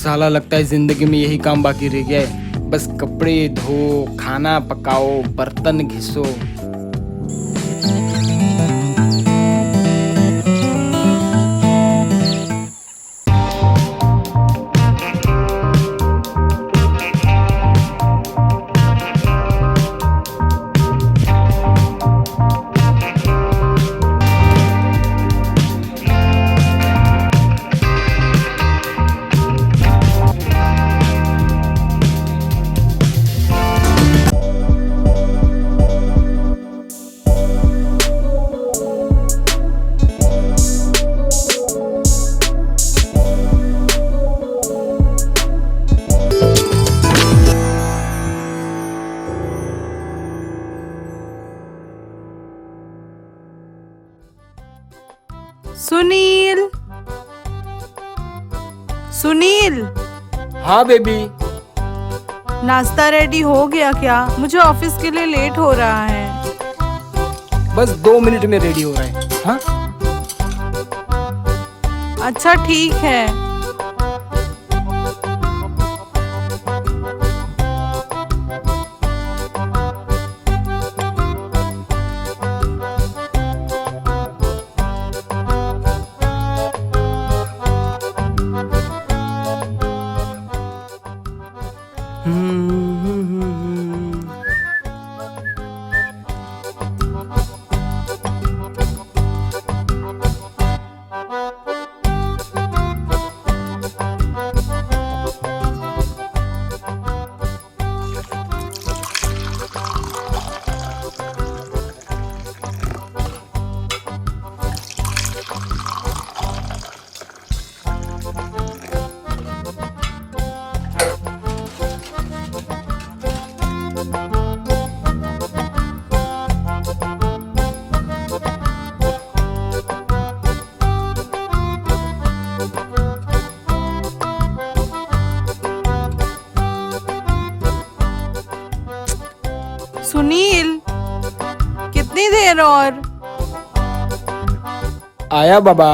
साला लगता है जिंदगी में यही काम बाकी रह गया है, बस कपड़े धो, खाना पकाओ, बर्तन घिसो। सुनील, सुनील, हाँ बेबी। नाश्ता रेडी हो गया क्या? मुझे ऑफिस के लिए लेट हो रहा है। बस 2 मिनट में रेडी हो रहा है। हाँ अच्छा ठीक है। सुनील, कितनी देर और? आया बाबा।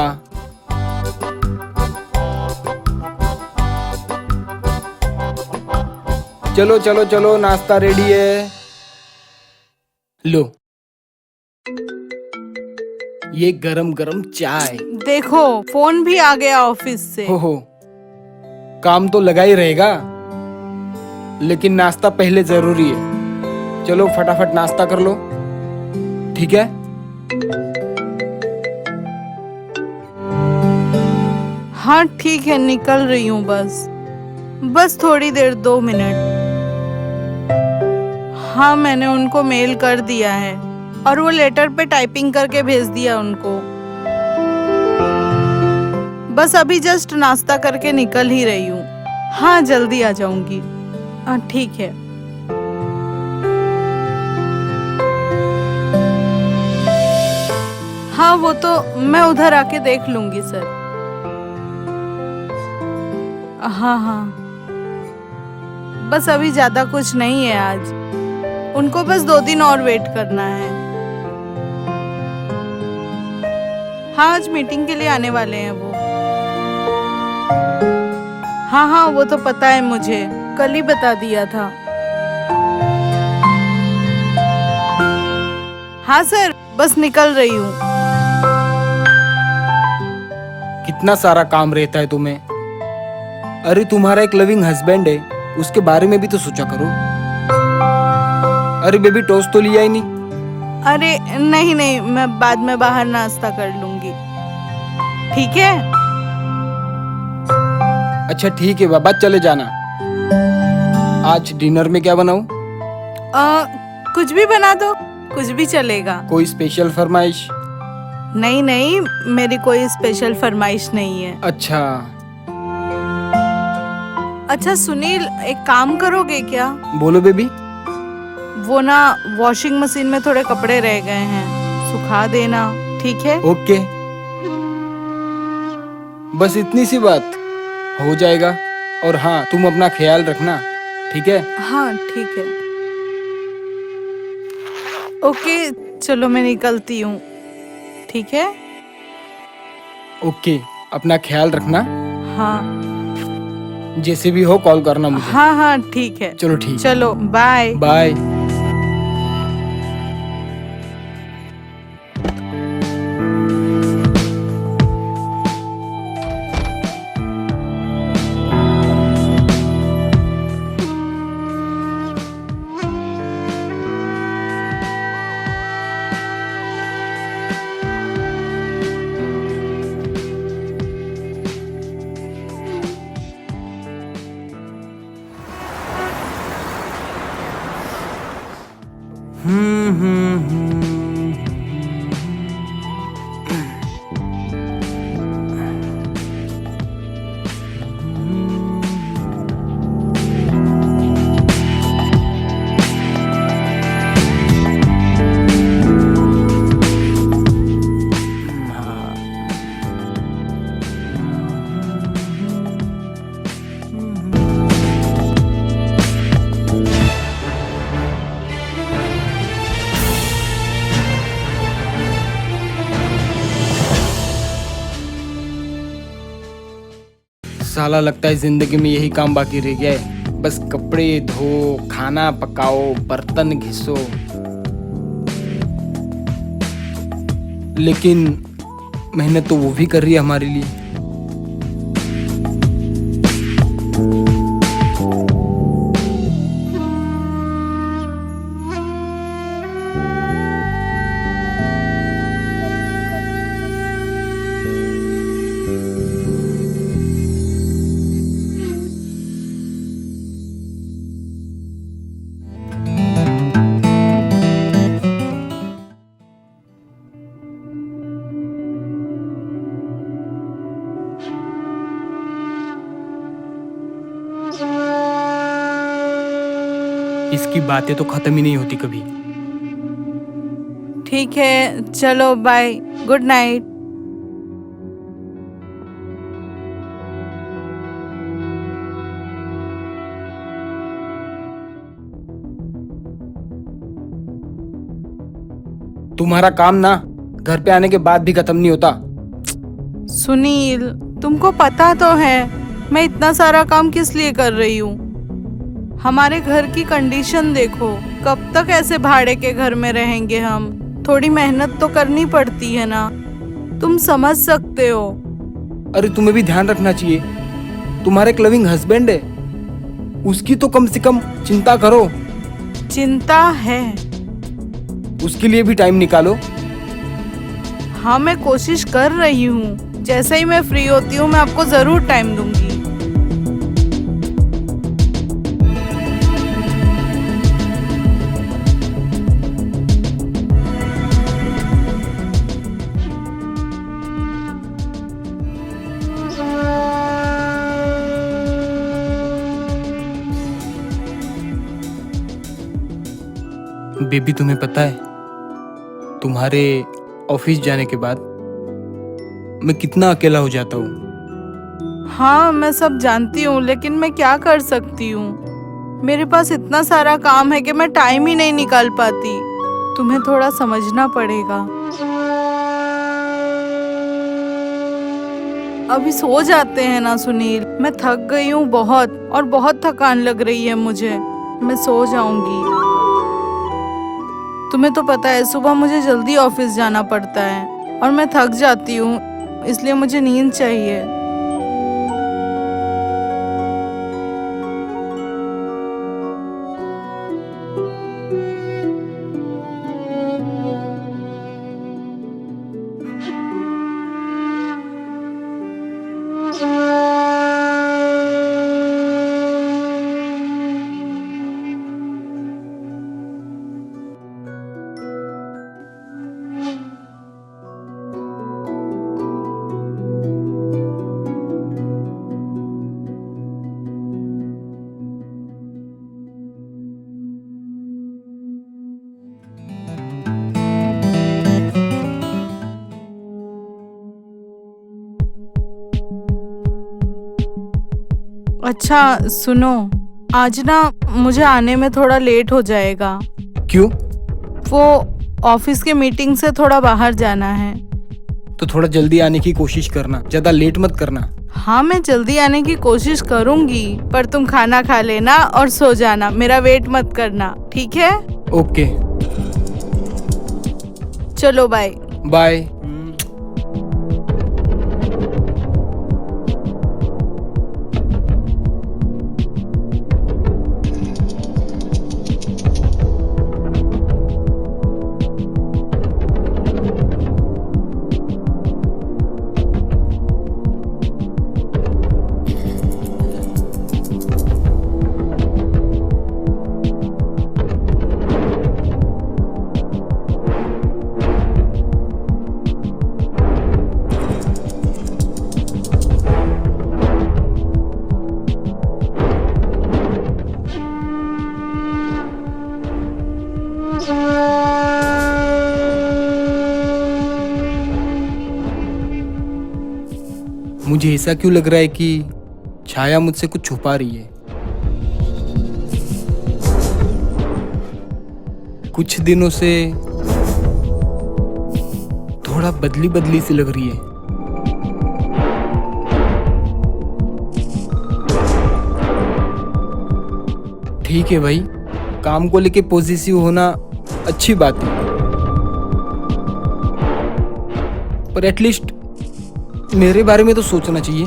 चलो चलो चलो, नाश्ता रेडी है। लो, ये गरम गरम चाय। देखो फोन भी आ गया ऑफिस से। हो, काम तो लगा ही रहेगा, लेकिन नाश्ता पहले जरूरी है। चलो फटाफट नाश्ता कर लो, ठीक है? हाँ ठीक है, निकल रही हूँ बस थोड़ी देर, 2 मिनट। हाँ मैंने उनको मेल कर दिया है और वो लेटर पे टाइपिंग करके भेज दिया उनको। बस अभी जस्ट नाश्ता करके निकल ही रही हूँ। हाँ जल्दी आ जाऊंगी। हाँ ठीक है। हाँ वो तो मैं उधर आके देख लूंगी सर। हाँ हाँ, बस अभी ज्यादा कुछ नहीं है आज। उनको बस 2 दिन और वेट करना है। हाँ आज मीटिंग के लिए आने वाले हैं वो। हाँ हाँ वो तो पता है मुझे, कल ही बता दिया था। हाँ सर, बस निकल रही हूँ। कितना सारा काम रहता है तुम्हें। अरे तुम्हारा एक लविंग हस्बैंड है, उसके बारे में भी तो सोचा करो। अरे बेबी, टोस्ट तो लिया ही नहीं। अरे नहीं नहीं, मैं बाद में बाहर नाश्ता कर लूंगी, ठीक है? अच्छा ठीक है बाबा, चले जाना। आज डिनर में क्या बनाऊं? कुछ भी बना दो, कुछ भी चलेगा। कोई स्पेशल फरमाइश? नहीं नहीं, मेरी कोई स्पेशल फरमाइश नहीं है। अच्छा सुनील, एक काम करोगे क्या? बोलो बेबी। वो ना वॉशिंग मशीन में थोड़े कपड़े रह गए हैं, सुखा देना, ठीक है? ओके, बस इतनी सी बात, हो जाएगा। और हाँ, तुम अपना ख्याल रखना, ठीक है? हाँ ठीक है। ओके चलो मैं निकलती हूँ, ठीक है? ओके, अपना ख्याल रखना। हाँ जैसे भी हो कॉल करना मुझे। हाँ हाँ ठीक है, चलो ठीक है, चलो बाय। बाय। साला लगता है जिंदगी में यही काम बाकी रह गया है, बस कपड़े धो, खाना पकाओ, बर्तन घिसो। लेकिन मेहनत तो वो भी कर रही है हमारे लिए। इसकी बातें तो खत्म ही नहीं होती कभी। ठीक है, चलो बाय, गुड नाइट। तुम्हारा काम ना घर पे आने के बाद भी खत्म नहीं होता। सुनील, तुमको पता तो है मैं इतना सारा काम किस लिए कर रही हूँ। हमारे घर की कंडीशन देखो, कब तक ऐसे भाड़े के घर में रहेंगे हम। थोड़ी मेहनत तो करनी पड़ती है ना, तुम समझ सकते हो। अरे तुम्हें भी ध्यान रखना चाहिए, तुम्हारे एक लविंग हस्बैंड है, उसकी तो कम से कम चिंता करो। चिंता है। उसके लिए भी टाइम निकालो। हाँ, मैं कोशिश कर रही हूँ। जैसे ही मैं फ्री होती हूँ मैं आपको जरूर टाइम दूंगी। बेबी, तुम्हें पता है तुम्हारे ऑफिस जाने के बाद मैं कितना अकेला हो जाता हूँ। हाँ, मैं सब जानती हूँ, लेकिन मैं क्या कर सकती हूँ। मेरे पास इतना सारा काम है कि मैं टाइम ही नहीं निकाल पाती। तुम्हें थोड़ा समझना पड़ेगा। अभी सो जाते हैं ना सुनील, मैं थक गई हूँ बहुत, और बहुत थकान लग रही है मुझे। मैं सो जाऊंगी। तुम्हें तो पता है सुबह मुझे जल्दी ऑफिस जाना पड़ता है और मैं थक जाती हूँ, इसलिए मुझे नींद चाहिए। अच्छा सुनो, आज ना मुझे आने में थोड़ा लेट हो जाएगा। क्यों? वो ऑफिस के मीटिंग से थोड़ा बाहर जाना है। तो थोड़ा जल्दी आने की कोशिश करना, ज्यादा लेट मत करना। हाँ, मैं जल्दी आने की कोशिश करूंगी, पर तुम खाना खा लेना और सो जाना, मेरा वेट मत करना, ठीक है? ओके, चलो बाय। बाय। मुझे ऐसा क्यों लग रहा है कि छाया मुझसे कुछ छुपा रही है। कुछ दिनों से थोड़ा बदली बदली सी लग रही है। ठीक है भाई, काम को लेके पॉजिटिव होना अच्छी बात है, पर एटलीस्ट मेरे बारे में तो सोचना चाहिए।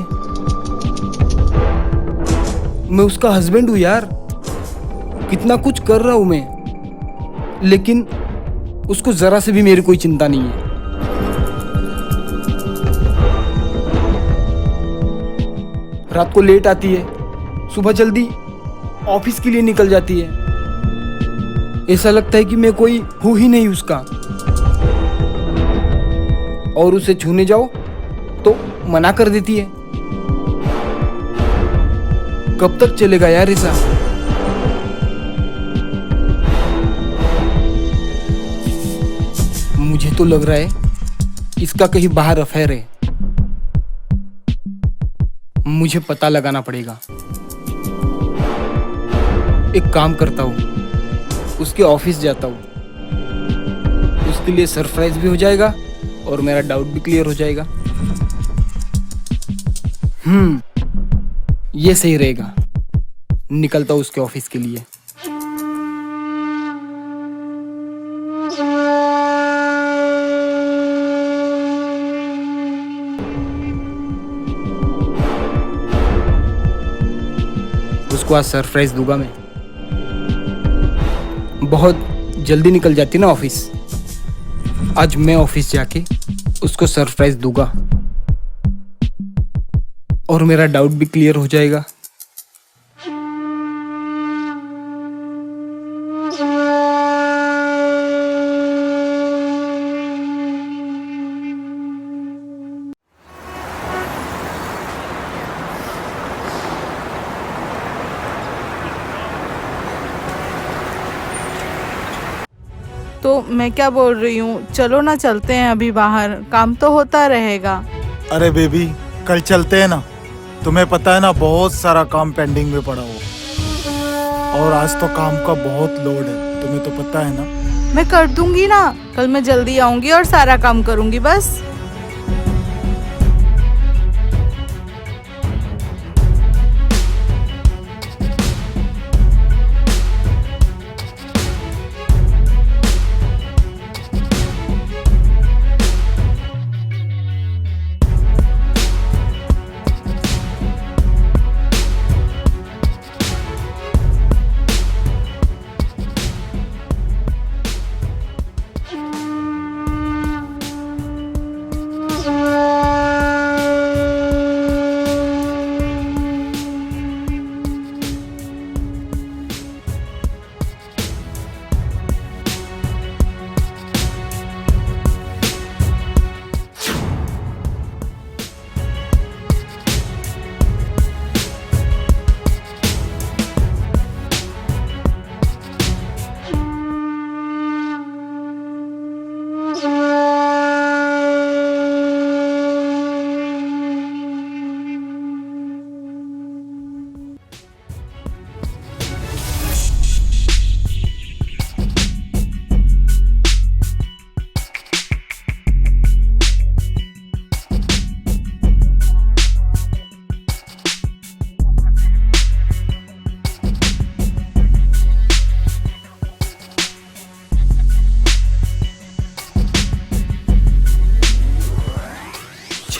मैं उसका हस्बैंड हूं यार, कितना कुछ कर रहा हूं मैं, लेकिन उसको जरा से भी मेरी कोई चिंता नहीं है। रात को लेट आती है, सुबह जल्दी ऑफिस के लिए निकल जाती है। ऐसा लगता है कि मैं कोई हूं ही नहीं उसका, और उसे छूने जाओ तो मना कर देती है। कब तक चलेगा यार ऐसा? मुझे तो लग रहा है इसका कहीं बाहर अफेयर है। मुझे पता लगाना पड़ेगा। एक काम करता हूँ, उसके ऑफिस जाता हूँ, उसके लिए सरप्राइज भी हो जाएगा और मेरा डाउट भी क्लियर हो जाएगा। ये सही रहेगा। निकलता हूँ उसके ऑफिस के लिए। उसको आज सरप्राइज दूंगा मैं। बहुत जल्दी निकल जाती ना ऑफिस, आज मैं ऑफिस जाके उसको सरप्राइज दूंगा और मेरा डाउट भी क्लियर हो जाएगा। तो मैं क्या बोल रही हूँ, चलो ना चलते हैं अभी बाहर, काम तो होता रहेगा। अरे बेबी, कल चलते हैं ना। तुम्हें पता है ना, बहुत सारा काम पेंडिंग में पड़ा हो, और आज तो काम का बहुत लोड है, तुम्हें तो पता है ना। मैं कर दूंगी ना, कल मैं जल्दी आऊंगी और सारा काम करूंगी बस।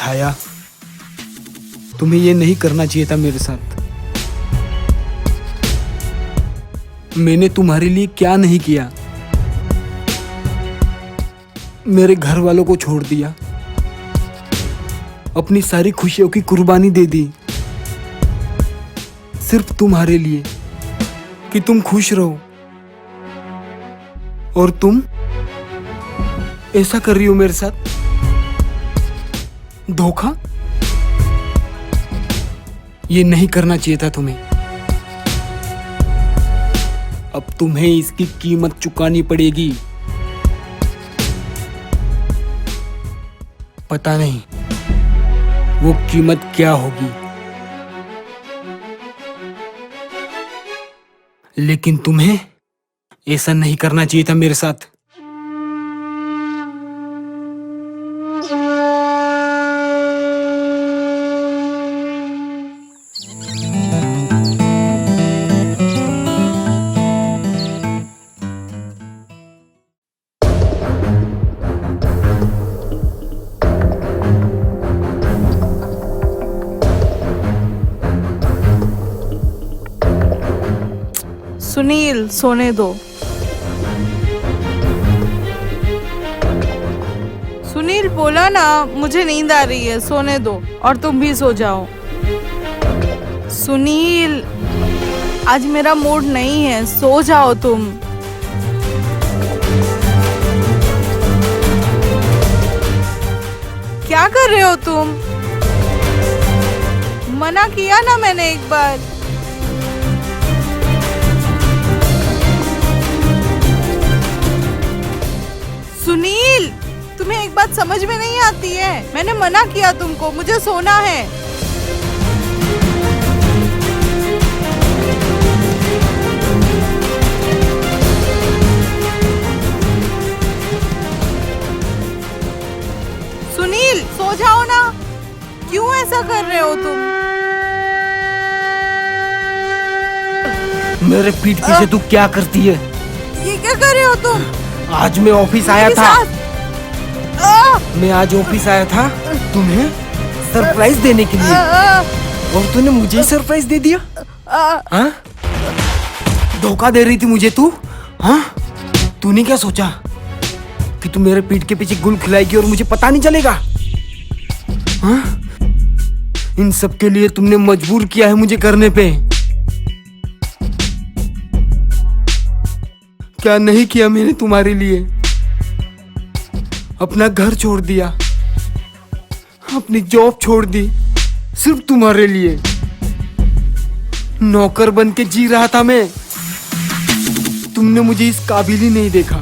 छाया, तुम्हें ये नहीं करना चाहिए था मेरे साथ। मैंने तुम्हारे लिए क्या नहीं किया। मेरे घर वालों को छोड़ दिया, अपनी सारी खुशियों की कुर्बानी दे दी, सिर्फ तुम्हारे लिए कि तुम खुश रहो। और तुम ऐसा कर रही हो मेरे साथ। धोखा, ये नहीं करना चाहिए था तुम्हें। अब तुम्हें इसकी कीमत चुकानी पड़ेगी। पता नहीं वो कीमत क्या होगी, लेकिन तुम्हें ऐसा नहीं करना चाहिए था मेरे साथ। सुनील, सोने दो। सुनील बोला ना, मुझे नींद आ रही है, सोने दो। और तुम भी सो जाओ। सुनील, आज मेरा मूड नहीं है, सो जाओ तुम। क्या कर रहे हो तुम? मना किया ना मैंने एक बार। सुनील, तुम्हें एक बात समझ में नहीं आती है। मैंने मना किया तुमको, मुझे सोना है। सुनील, सो जाओ ना। क्यों ऐसा कर रहे हो तुम? मेरे पीठ पीछे तू क्या करती है? ये क्या कर रहे हो तुम? आज मैं ऑफिस आया था। मैं आज ऑफिस आया था तुम्हें सरप्राइज देने के लिए, और तूने मुझे ही सरप्राइज दे दिया। हाँ? धोखा दे रही थी मुझे तू। हाँ? तूने क्या सोचा कि तू मेरे पीठ के पीछे गुल खिलाएगी और मुझे पता नहीं चलेगा? हाँ? इन सब के लिए तुमने मजबूर किया है मुझे करने पे। क्या नहीं किया मैंने तुम्हारे लिए? अपना घर छोड़ दिया, अपनी जॉब छोड़ दी, सिर्फ तुम्हारे लिए। नौकर बन के जी रहा था मैं, तुमने मुझे इस काबिल ही नहीं देखा।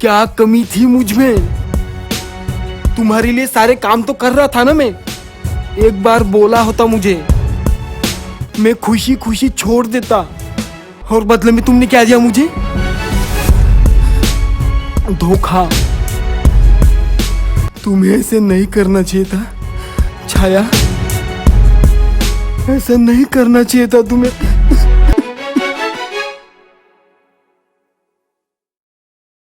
क्या कमी थी मुझ में? तुम्हारे लिए सारे काम तो कर रहा था ना मैं। एक बार बोला होता मुझे, मैं खुशी खुशी छोड़ देता। और बदले में तुमने क्या दिया मुझे? धोखा। तुम्हें ऐसे नहीं करना चाहिए था छाया, ऐसा नहीं करना चाहिए था तुम्हें।